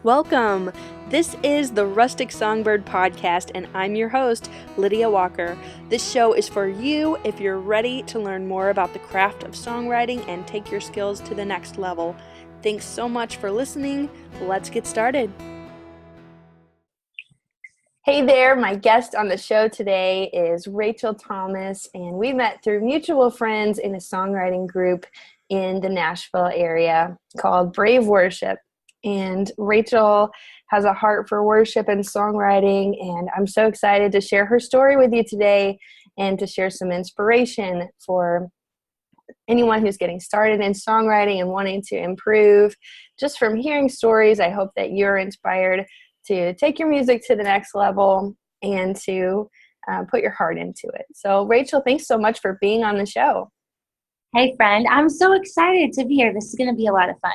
Welcome! This is the Rustic Songbird podcast, and I'm your host, Lydia Walker. This show is for you if you're ready to learn more about the craft of songwriting and take your skills to the next level. Thanks so much for listening. Let's get started. Hey there, my guest on the show today is Rachael Thomas, and we met through mutual friends in a songwriting group in the Nashville area called Brave Worship. And Rachael has a heart for worship and songwriting, and I'm so excited to share her story with you today and to share some inspiration for anyone who's getting started in songwriting and wanting to improve. Just from hearing stories, I hope that you're inspired to take your music to the next level and to put your heart into it. So Rachael, thanks so much for being on the show. Hey friend, I'm so excited to be here. This is going to be a lot of fun.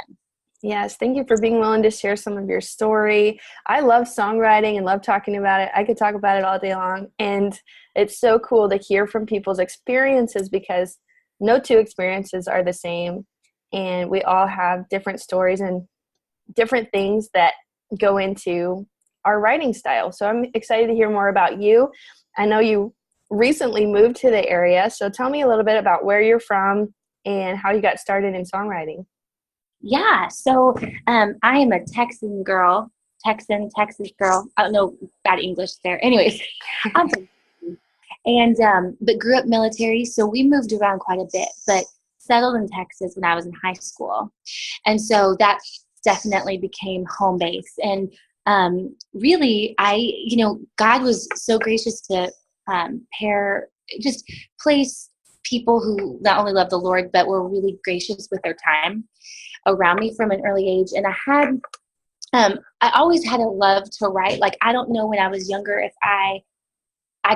Yes, thank you for being willing to share some of your story. I love songwriting and love talking about it. I could talk about it all day long. And it's so cool to hear from people's experiences because no two experiences are the same. And we all have different stories and different things that go into our writing style. So I'm excited to hear more about you. I know you recently moved to the area. So tell me a little bit about where you're from and how you got started in songwriting. Yeah, so I am a Texas girl. I don't know bad English there. Anyways, I'm from Texas. And but grew up military, so we moved around quite a bit, but settled in Texas when I was in high school. And so that definitely became home base. And really, God was so gracious to place people who not only love the Lord, but were really gracious with their time around me from an early age. And I always had a love to write. Like, I don't know when I was younger if I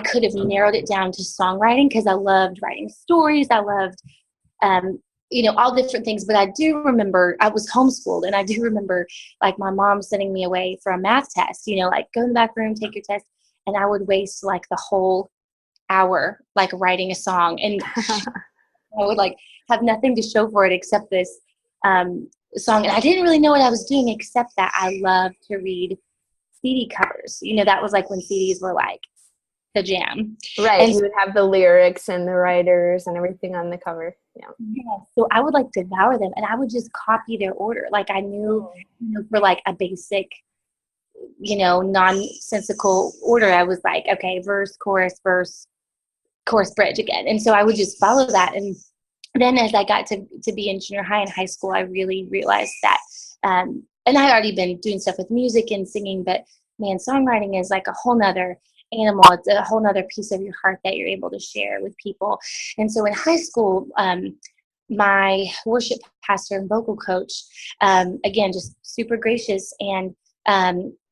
could have narrowed it down to songwriting because I loved writing stories. I loved, all different things. But I do remember I was homeschooled, and I do remember like my mom sending me away for a math test, like go in the back room, take your test. And I would waste like the whole hour like writing a song. And I would like have nothing to show for it except this song. And I didn't really know what I was doing except that I loved to read CD covers. That was like when CDs were like the jam. Right. And you would have the lyrics and the writers and everything on the cover. Yeah. So I would like devour them, and I would just copy their order. Like I knew, for like a basic, nonsensical order, I was like, okay, verse, chorus, bridge again. And so I would just follow that. And then as I got to be in junior high and high school, I really realized that, and I had already been doing stuff with music and singing, but man, songwriting is like a whole nother animal. It's a whole nother piece of your heart that you're able to share with people. And so in high school, my worship pastor and vocal coach, again, just super gracious, and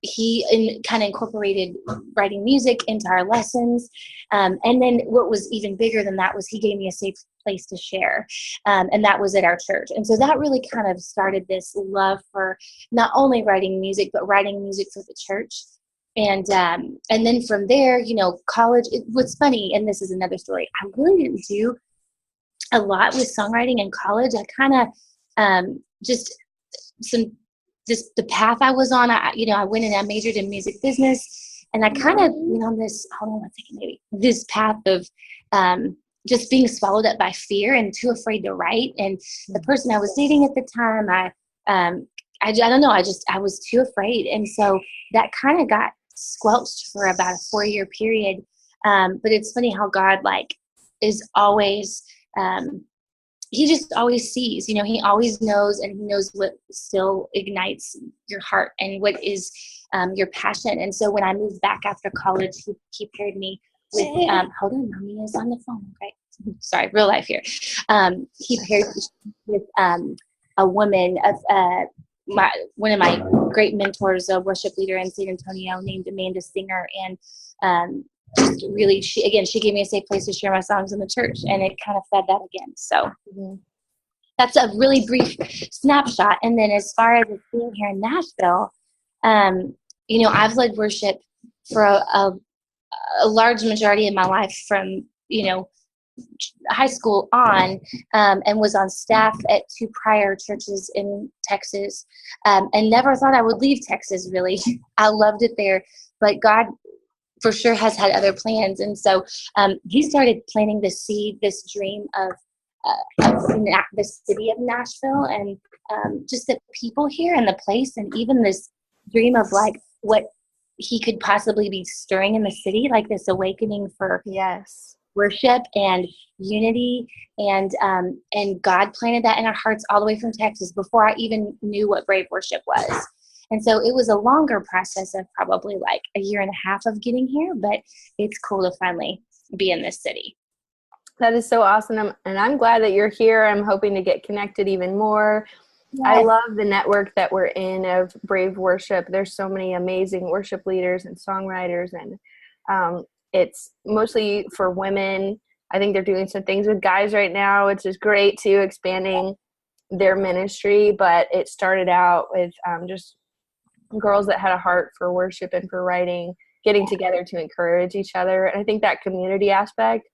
he kind of incorporated writing music into our lessons. And then what was even bigger than that was he gave me a safe place to share. And that was at our church. And so that really kind of started this love for not only writing music, but writing music for the church. And then from there, college, what's funny, and this is another story, I really didn't do a lot with songwriting in college. I kind of the path I was on, I went and I majored in music business, and I kind of went on this, this path of just being swallowed up by fear and too afraid to write. And the person I was dating at the time, I don't know, I was too afraid. And so that kind of got squelched for about a 4-year period. But it's funny how God is always, he just always sees, he always knows, and he knows what still ignites your heart and what is your passion. And so when I moved back after college, he paired me with, hold on, mommy is on the phone, okay? Sorry, real life here. He paired me with a woman of one of my great mentors, a worship leader in San Antonio named Amanda Singer, and just really, she gave me a safe place to share my songs in the church, and it kind of fed that again. So that's a really brief snapshot. And then as far as being here in Nashville, I've led worship for a large majority of my life from, high school on, and was on staff at 2 prior churches in Texas, and never thought I would leave Texas, really. I loved it there, but God for sure has had other plans. And so he started planting this seed, this dream of the city of Nashville, and just the people here and the place, and even this dream of like what he could possibly be stirring in the city, like this awakening for worship and unity. And God planted that in our hearts all the way from Texas before I even knew what Brave Worship was. And so it was a longer process of probably like a year and a half of getting here, but it's cool to finally be in this city. That is so awesome. And I'm glad that you're here. I'm hoping to get connected even more. Yes. I love the network that we're in of Brave Worship. There's so many amazing worship leaders and songwriters, and it's mostly for women. I think they're doing some things with guys right now, which is great too, expanding their ministry. But it started out with just girls that had a heart for worship and for writing, getting together to encourage each other. And I think that community aspect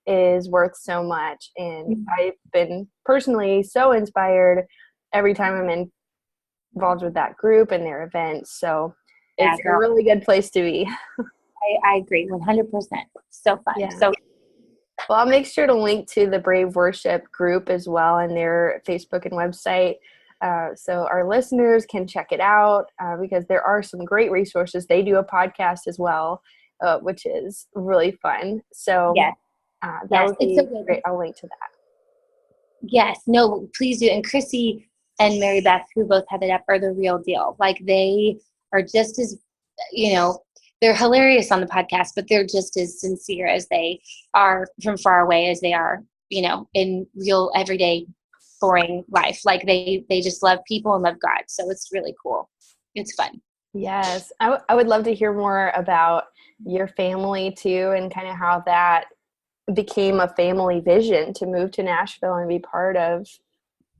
is worth so much. And I've been personally so inspired every time I'm involved with that group and their events. So it's a really good place to be. I agree 100%. So fun. Yeah. So, well, I'll make sure to link to the Brave Worship group as well and their Facebook and website. So our listeners can check it out because there are some great resources. They do a podcast as well, which is really fun. So that would be great. I'll link to that. Yes, no, please do. And Chrissy and Mary Beth, who both have it up, are the real deal. Like they are just as, they're hilarious on the podcast, but they're just as sincere as they are from far away as they are, in real everyday boring life. Like they just love people and love God. So it's really cool. It's fun. Yes. I would love to hear more about your family too, and kind of how that became a family vision to move to Nashville and be part of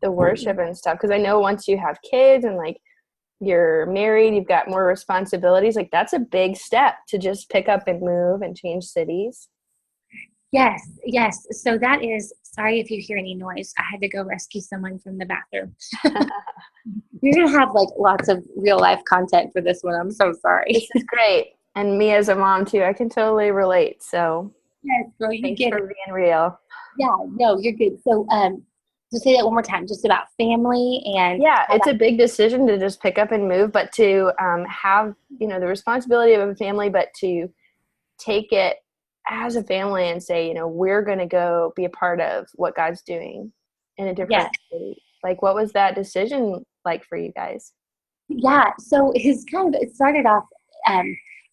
the worship and stuff. Because I know once you have kids and like you're married, you've got more responsibilities. Like that's a big step to just pick up and move and change cities. Yes. So that is, sorry if you hear any noise. I had to go rescue someone from the bathroom. You're going to have like lots of real life content for this one. I'm so sorry. This is great. And me as a mom too, I can totally relate. So yes, girl, thanks for being real. Yeah, no, you're good. So to say that one more time, just about family and it's a big decision to just pick up and move, but to have the responsibility of a family, but to take it as a family and say, we're going to go be a part of what God's doing in a different city. Like, what was that decision like for you guys? Yeah, so it started off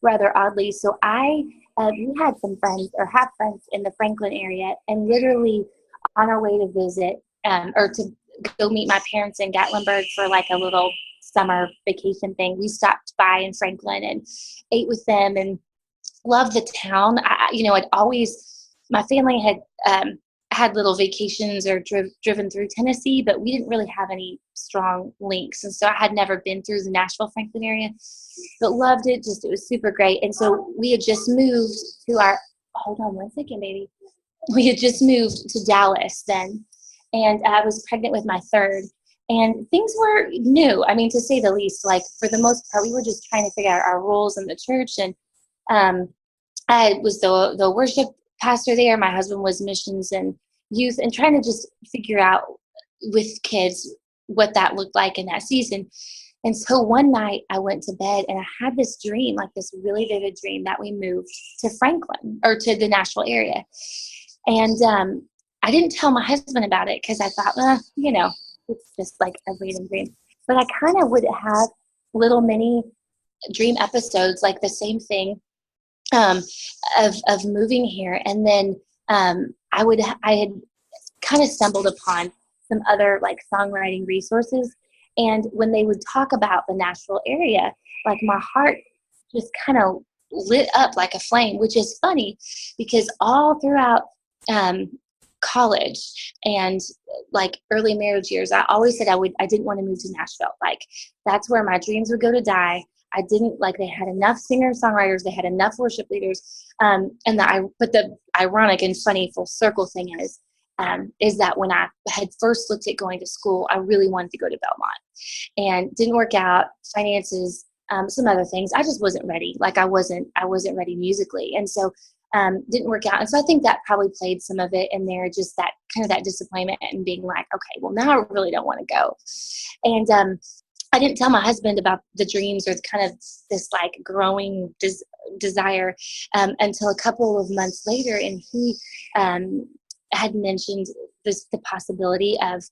rather oddly. So we had some friends or have friends in the Franklin area, and literally on our way to visit or to go meet my parents in Gatlinburg for like a little summer vacation thing, we stopped by in Franklin and ate with them and loved the town. My family had little vacations or driven through Tennessee, but we didn't really have any strong links. And so I had never been through the Nashville, Franklin area, but loved it. It was super great. And so we had just moved to hold on one second, baby. We had just moved to Dallas then. And I was pregnant with my third. And things were new, to say the least. Like, for the most part, we were just trying to figure out our roles in the church. And I was the worship pastor there. My husband was missions and youth, and trying to just figure out with kids what that looked like in that season. And so one night I went to bed and I had this dream, like this really vivid dream, that we moved to Franklin or to the Nashville area. And I didn't tell my husband about it because I thought, it's just like a random dream. But I kind of would have little mini dream episodes, like the same thing of moving here. And then I had kind of stumbled upon some other like songwriting resources. And when they would talk about the Nashville area, like my heart just kind of lit up like a flame, which is funny because all throughout college and like early marriage years, I always said I didn't want to move to Nashville. Like that's where my dreams would go to die. I didn't like, they had enough singer-songwriters, they had enough worship leaders. But the ironic and funny full circle thing is that when I had first looked at going to school, I really wanted to go to Belmont, and didn't work out, finances, some other things. I just wasn't ready. Like I wasn't ready musically. And so didn't work out. And so I think that probably played some of it in there, just that kind of that disappointment and being like, okay, well now I really don't want to go. And I didn't tell my husband about the dreams or kind of this like growing desire until a couple of months later. And he had mentioned the possibility of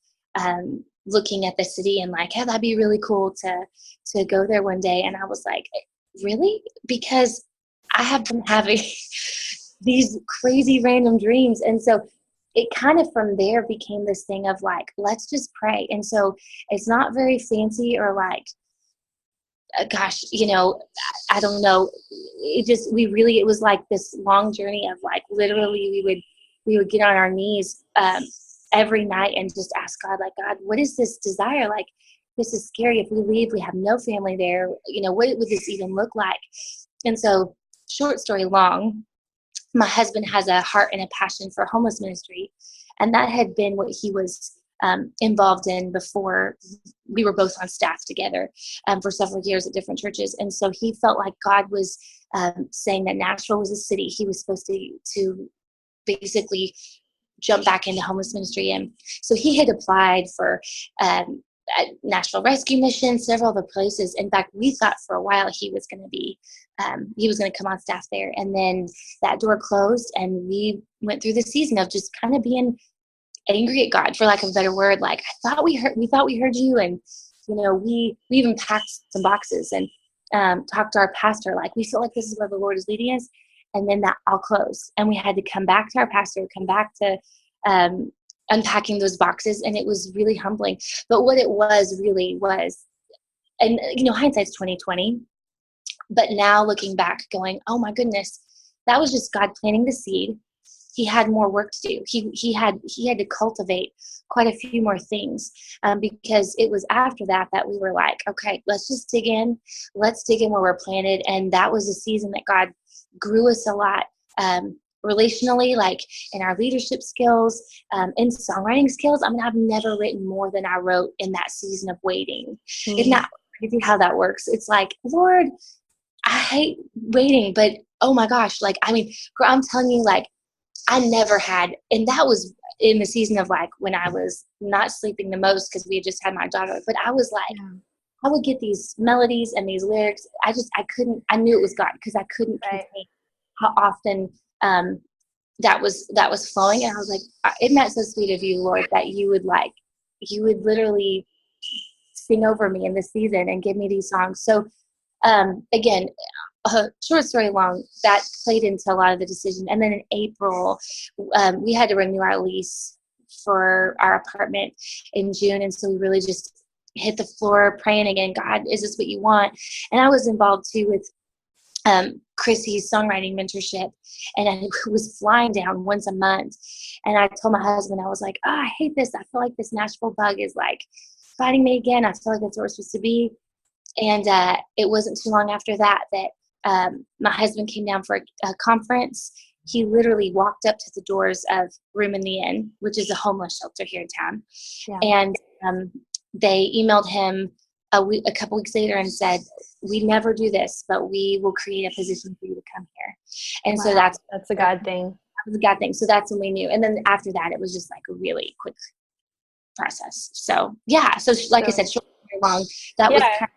looking at the city and like, hey, that'd be really cool to go there one day. And I was like, really? Because I have been having these crazy random dreams. And so it kind of from there became this thing of like, let's just pray. And so it's not very fancy or like, gosh, I don't know. It was like this long journey of like, literally we would get on our knees every night and just ask God, like, God, what is this desire? Like, this is scary. If we leave, we have no family there. What would this even look like? And so, short story long, my husband has a heart and a passion for homeless ministry. And that had been what he was involved in before we were both on staff together for several years at different churches. And so he felt like God was saying that Nashville was a city he was supposed to basically jump back into homeless ministry. And so he had applied for Nashville Rescue Mission, several other places. In fact, we thought for a while he was going to come on staff there. And then that door closed and we went through the season of just kind of being angry at God, for lack of a better word. Like, we thought we heard you. And, we even packed some boxes and talked to our pastor. Like, we feel like this is where the Lord is leading us. And then that all closed. And we had to come back to our pastor, come back to unpacking those boxes. And it was really humbling. But what it was really was, and hindsight's 2020. But now looking back going, oh my goodness, that was just God planting the seed. He had more work to do. He had to cultivate quite a few more things because it was after that we were like, okay, let's just dig in. Let's dig in where we're planted. And that was a season that God grew us a lot relationally, like in our leadership skills, in songwriting skills. I mean, I've never written more than I wrote in that season of waiting. Isn't that crazy how that works? It's like, Lord, I hate waiting, but oh my gosh, like, I mean, I'm telling you, like, I never had, and that was in the season of like when I was not sleeping the most because we had just had my daughter, but I was like, I would get these melodies and these lyrics. I knew it was God because I couldn't contain how often that was flowing. And I was like, isn't that so sweet of you, Lord, that you would literally sing over me in this season and give me these songs. So again, short story long, that played into a lot of the decision. And then in April, we had to renew our lease for our apartment in June. And so we really just hit the floor praying again, God, is this what you want? And I was involved too with Chrissy's songwriting mentorship. And I was flying down once a month. And I told my husband, I was like, I hate this. I feel like this Nashville bug is like fighting me again. I feel like that's where we're supposed to be. And it wasn't too long after that my husband came down for a conference. He literally walked up to the doors of Room in the Inn, which is a homeless shelter here in town. Yeah. And they emailed him a couple weeks later and said, we never do this, but we will create a position for you to come here. And so that's a God thing. That was a God thing. So that's when we knew. And then after that, it was just like a really quick process. So yeah. So like I said, short and long, that was kind of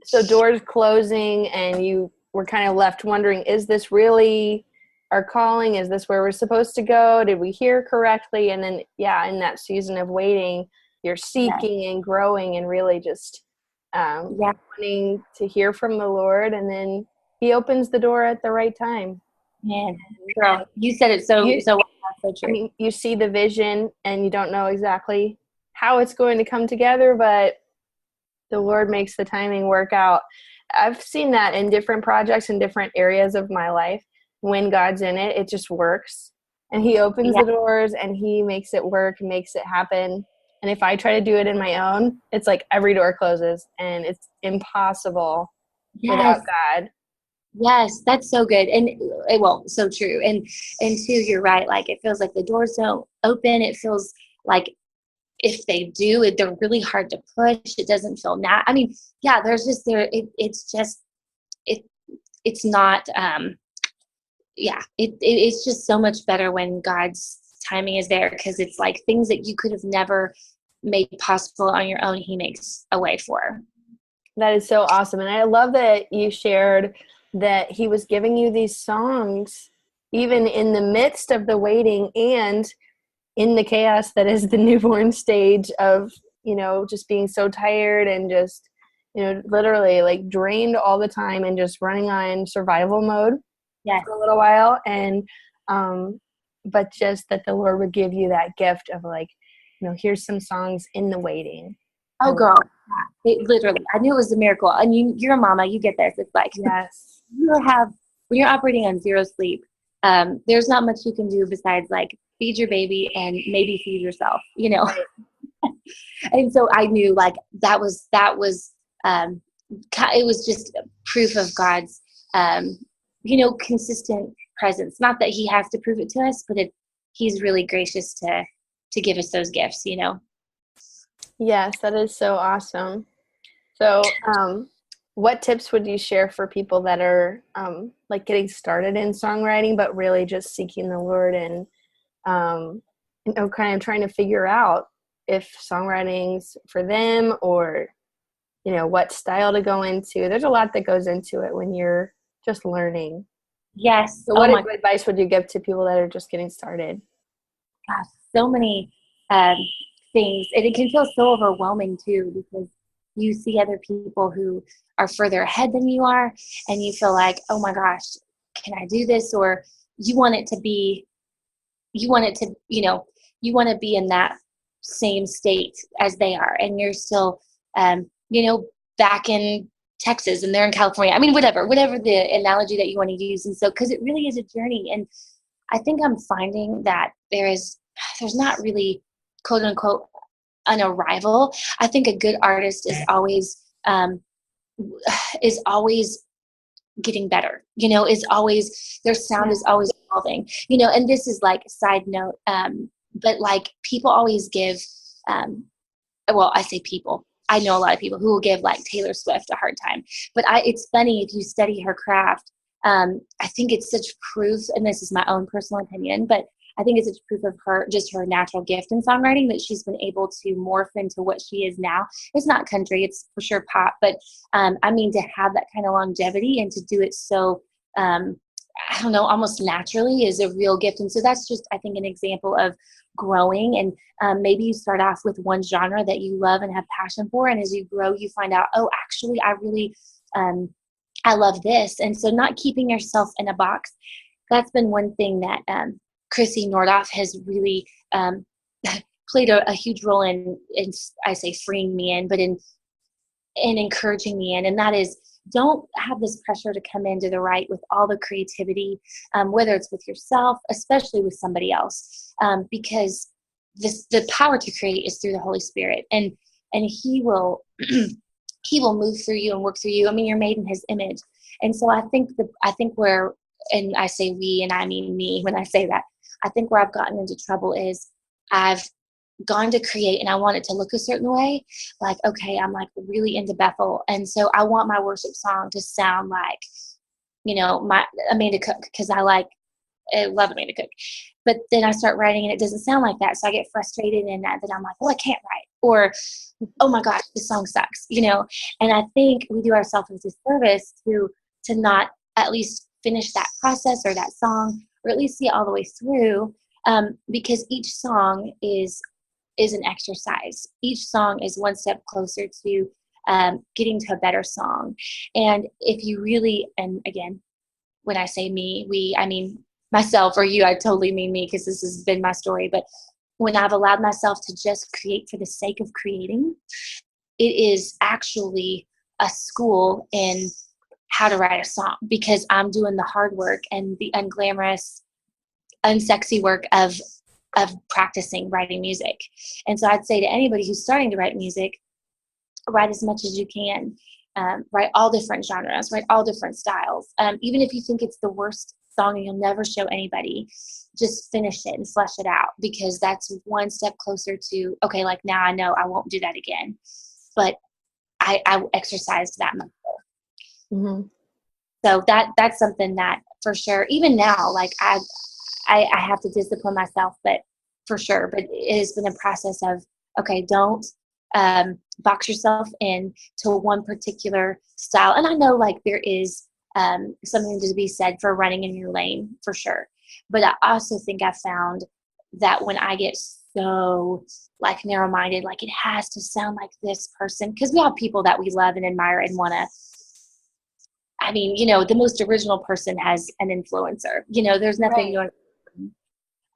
So doors closing and you were kind of left wondering, is this really our calling? Is this where we're supposed to go? Did we hear correctly? And then, in that season of waiting, you're seeking and growing and really just wanting to hear from the Lord. And then he opens the door at the right time. Man, girl, you said it so true. I mean, you see the vision and you don't know exactly how it's going to come together, but the Lord makes the timing work out. I've seen that in different projects in different areas of my life. When God's in it, it just works. And he opens the doors and he makes it work, makes it happen. And if I try to do it in my own, it's like every door closes and it's impossible Yes. without God. Yes, that's so good. And well, so true. And too, you're right. Like it feels like the doors don't open. It feels like if they do, they're really hard to push. It doesn't feel I mean, yeah, there's just it's just it it's not yeah, it's just so much better when God's timing is there, because it's like things that you could have never made possible on your own, he makes a way for. That is so awesome. And I love that you shared that he was giving you these songs even in the midst of the waiting and in the chaos that is the newborn stage of, just being so tired and just, literally like drained all the time and just running on survival mode Yes. for a little while. And, but just that the Lord would give you that gift of like, here's some songs in the waiting. Oh, girl. It literally, I knew it was a miracle. And you're a mama, you get this. It's like, yes, when you're operating on zero sleep, there's not much you can do besides like feed your baby and maybe feed yourself, right. And so I knew like that was it was just proof of God's, consistent presence. Not that he has to prove it to us, but he's really gracious to give us those gifts, Yes, that is so awesome. So, what tips would you share for people that are like getting started in songwriting, but really just seeking the Lord and kind of trying to figure out if songwriting's for them, or what style to go into? There's a lot that goes into it when you're just learning. Yes. So, what advice would you give to people that are just getting started? Gosh, so many things, and it can feel so overwhelming too, because you see other people who are further ahead than you are, and you feel like, oh my gosh, can I do this? Or you want it to be in that same state as they are, and you're still back in Texas and they're in California. I mean, whatever the analogy that you want to use. And so, because it really is a journey, and I think I'm finding that there's not really, quote unquote, an arrival. I think a good artist is always getting better, is always, their sound is always evolving, and this is like a side note, but like people always give, well, I say people, I know a lot of people who will give like Taylor Swift a hard time, but it's funny if you study her craft. I think it's such proof, and this is my own personal opinion, but I think it's such proof of her natural gift in songwriting, that she's been able to morph into what she is now. It's not country, it's for sure pop, but I mean, to have that kind of longevity and to do it so, I don't know, almost naturally is a real gift. And so that's just, I think, an example of growing. And maybe you start off with one genre that you love and have passion for, and as you grow, you find out, oh, actually, I really, I love this. And so not keeping yourself in a box. That's been one thing that Chrissy Nordoff has really played a huge role in, I say freeing me in, but in encouraging me in. And that is, don't have this pressure to come into the right with all the creativity, whether it's with yourself, especially with somebody else, because the power to create is through the Holy Spirit, and he will he will move through you and work through you. I mean, you're made in his image. And so I think where, and I say we, and I mean me when I say that, I think where I've gotten into trouble is I've gone to create and I want it to look a certain way. Like, okay, I'm like really into Bethel, and so I want my worship song to sound like, my Amanda Cook, because I love Amanda Cook. But then I start writing and it doesn't sound like that. So I get frustrated, and then I'm like, well, I can't write. Or, oh my gosh, this song sucks, And I think we do ourselves a disservice to not at least finish that process or that song, or at least see it all the way through, because each song is an exercise. Each song is one step closer to getting to a better song. And if you really, and again, when I say me, we, I mean myself, or you, I totally mean me, because this has been my story. But when I've allowed myself to just create for the sake of creating, it is actually a school in how to write a song, because I'm doing the hard work and the unglamorous, unsexy work of practicing writing music. And so I'd say to anybody who's starting to write music, write as much as you can. write all different genres, write all different styles. Even if you think it's the worst song and you'll never show anybody, just finish it and flesh it out, because that's one step closer to, okay, like now I know I won't do that again. But I exercised that muscle. Mm-hmm. So that's something that for sure, even now, like I have to discipline myself, but for sure, but it has been a process of, okay, don't box yourself in to one particular style. And I know like there is something to be said for running in your lane, for sure. But I also think I found that when I get so like narrow-minded, like it has to sound like this person, because we have people that we love and admire and want to, I mean, you know, the most original person has an influencer, you know, there's nothing Right.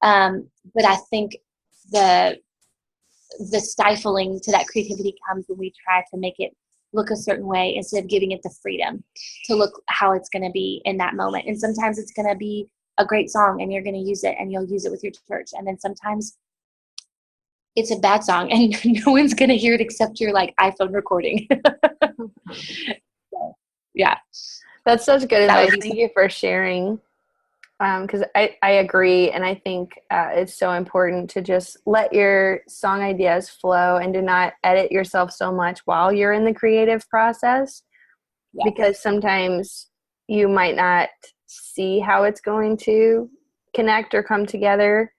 going. But I think the stifling to that creativity comes when we try to make it look a certain way instead of giving it the freedom to look how it's going to be in that moment. And sometimes it's going to be a great song and you're going to use it and you'll use it with your church. And then sometimes it's a bad song and no one's going to hear it except your like iPhone recording. So, yeah. That's such good advice. Thank you for sharing. Because I agree, and I think it's so important to just let your song ideas flow and do not edit yourself so much while you're in the creative process. Yes. Because sometimes you might not see how it's going to connect or come together,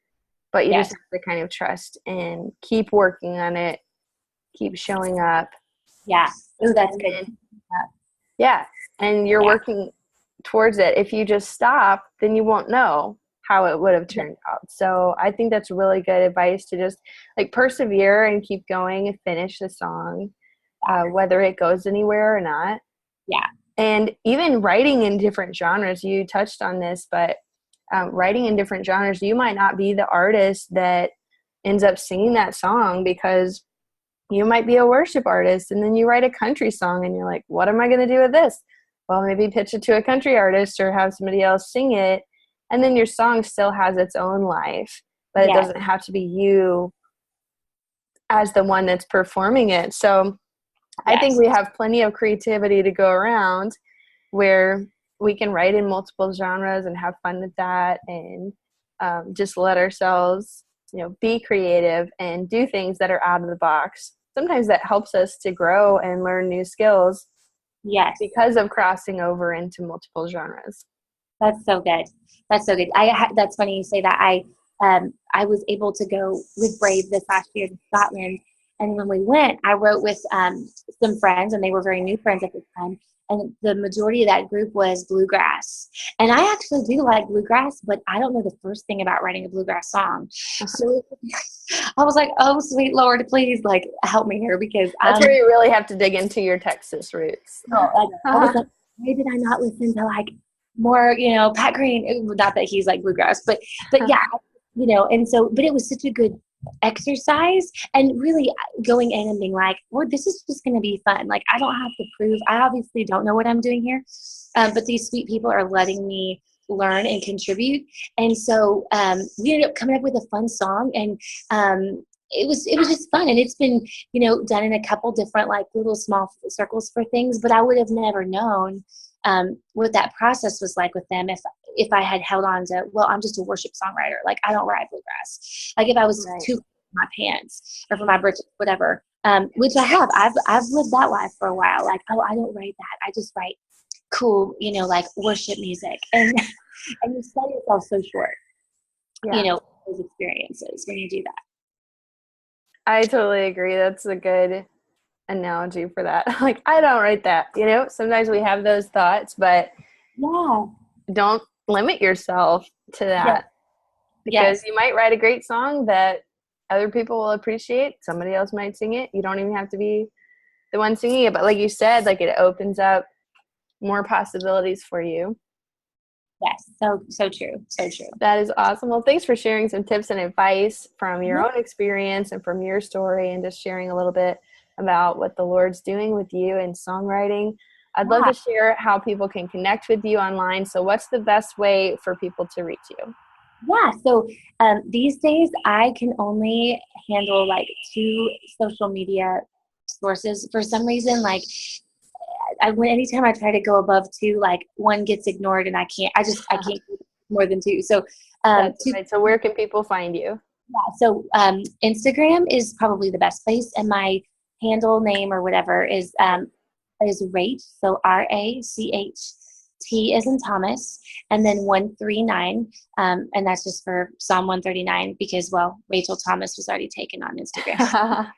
but you just have to kind of trust and keep working on it, keep showing up. Yeah. Oh, that's good. Yeah. And you're working towards it. If you just stop, then you won't know how it would have turned out. So I think that's really good advice, to just like persevere and keep going and finish the song, whether it goes anywhere or not. Yeah. And even writing in different genres, you touched on this, but writing in different genres, you might not be the artist that ends up singing that song, because you might be a worship artist and then you write a country song and you're like, what am I going to do with this? Well, maybe pitch it to a country artist or have somebody else sing it. And then your song still has its own life, but it doesn't have to be you as the one that's performing it. So I think we have plenty of creativity to go around, where we can write in multiple genres and have fun with that, and just let ourselves, you know, be creative and do things that are out of the box. Sometimes that helps us to grow and learn new skills. Yes. Because of crossing over into multiple genres. That's so good. That's so good. That's funny you say that. I was able to go with Brave this last year to Scotland. And when we went, I wrote with some friends, and they were very new friends at the time. And the majority of that group was Bluegrass. And I actually do like Bluegrass, but I don't know the first thing about writing a Bluegrass song. So I was like, oh, sweet Lord, please, like, help me here, because that's where you really have to dig into your Texas roots. No, I was like, why did I not listen to, like, more, you know, Pat Green? Not that he's like Bluegrass, but yeah, you know, and so, but it was such a good exercise, and really going in and being like, well, this is just going to be fun. Like, I don't have to prove, I obviously don't know what I'm doing here, but these sweet people are letting me learn and contribute. And so we ended up coming up with a fun song, and it was just fun. And it's been, you know, done in a couple different, like, little small circles for things, but I would have never known what that process was like with them if I had held on to, well, I'm just a worship songwriter. Like, I don't write bluegrass. Like, if I was too my pants or for my britches, whatever, which I have. I've lived that life for a while. Like, oh, I don't write that. I just write cool, you know, like worship music. And you sell yourself so short, you know, those experiences when you do that. I totally agree. That's a good analogy for that. Like, I don't write that, you know, sometimes we have those thoughts, but don't limit yourself to that, because you might write a great song that other people will appreciate. Somebody else might sing it. You don't even have to be the one singing it, but like you said, like, it opens up more possibilities for you. Yes, so true, so true. That is awesome. Well, thanks for sharing some tips and advice from your own experience and from your story, and just sharing a little bit about what the Lord's doing with you in songwriting. I'd love to share how people can connect with you online. So what's the best way for people to reach you? Yeah, so these days I can only handle like 2 social media sources. For some reason, like, anytime I try to go above 2, like one gets ignored and I can't do more than 2. So, That's right. So where can people find you? Yeah, so Instagram is probably the best place, and my handle name or whatever is Rach, so RACHT as in Thomas, and then 139, and that's just for Psalm 139 because, well, Rachael Thomas was already taken on Instagram.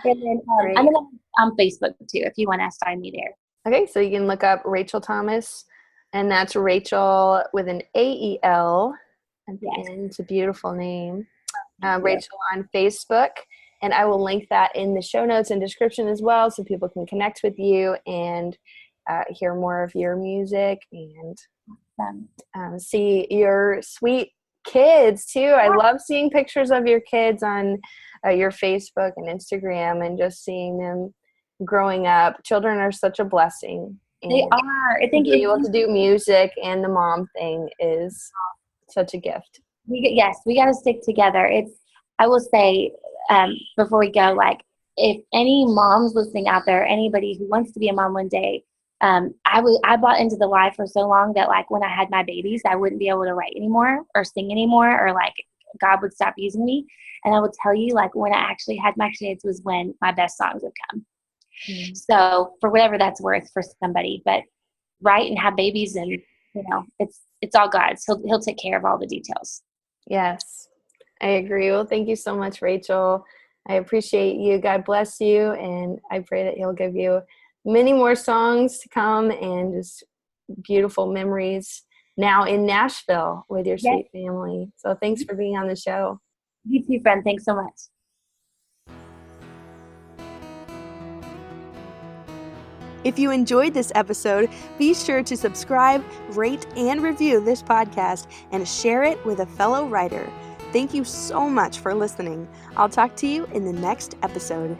And then I'm on Facebook too if you want to find me there. Okay, so you can look up Rachael Thomas, and that's Rachel with an AEL at the end. It's a beautiful name. Rachael on Facebook, and I will link that in the show notes and description as well so people can connect with you and hear more of your music and see your sweet kids too. I love seeing pictures of your kids on your Facebook and Instagram and just seeing them growing up. Children are such a blessing. They are. I think being able to do music and the mom thing is such a gift. We got to stick together. I will say before we go, like, if any moms listening out there, anybody who wants to be a mom one day, I bought into the lie for so long that, like, when I had my babies, I wouldn't be able to write anymore or sing anymore, or like God would stop using me. And I will tell you, like, when I actually had my kids was when my best songs would come. Mm-hmm. So for whatever that's worth for somebody, but write and have babies, and it's all God's. He'll take care of all the details. Yes, I agree. Well, thank you so much, Rachael. I appreciate you. God bless you. And I pray that He'll give you many more songs to come and just beautiful memories now in Nashville with your sweet family. So thanks for being on the show. You too, friend. Thanks so much. If you enjoyed this episode, be sure to subscribe, rate, and review this podcast and share it with a fellow writer. Thank you so much for listening. I'll talk to you in the next episode.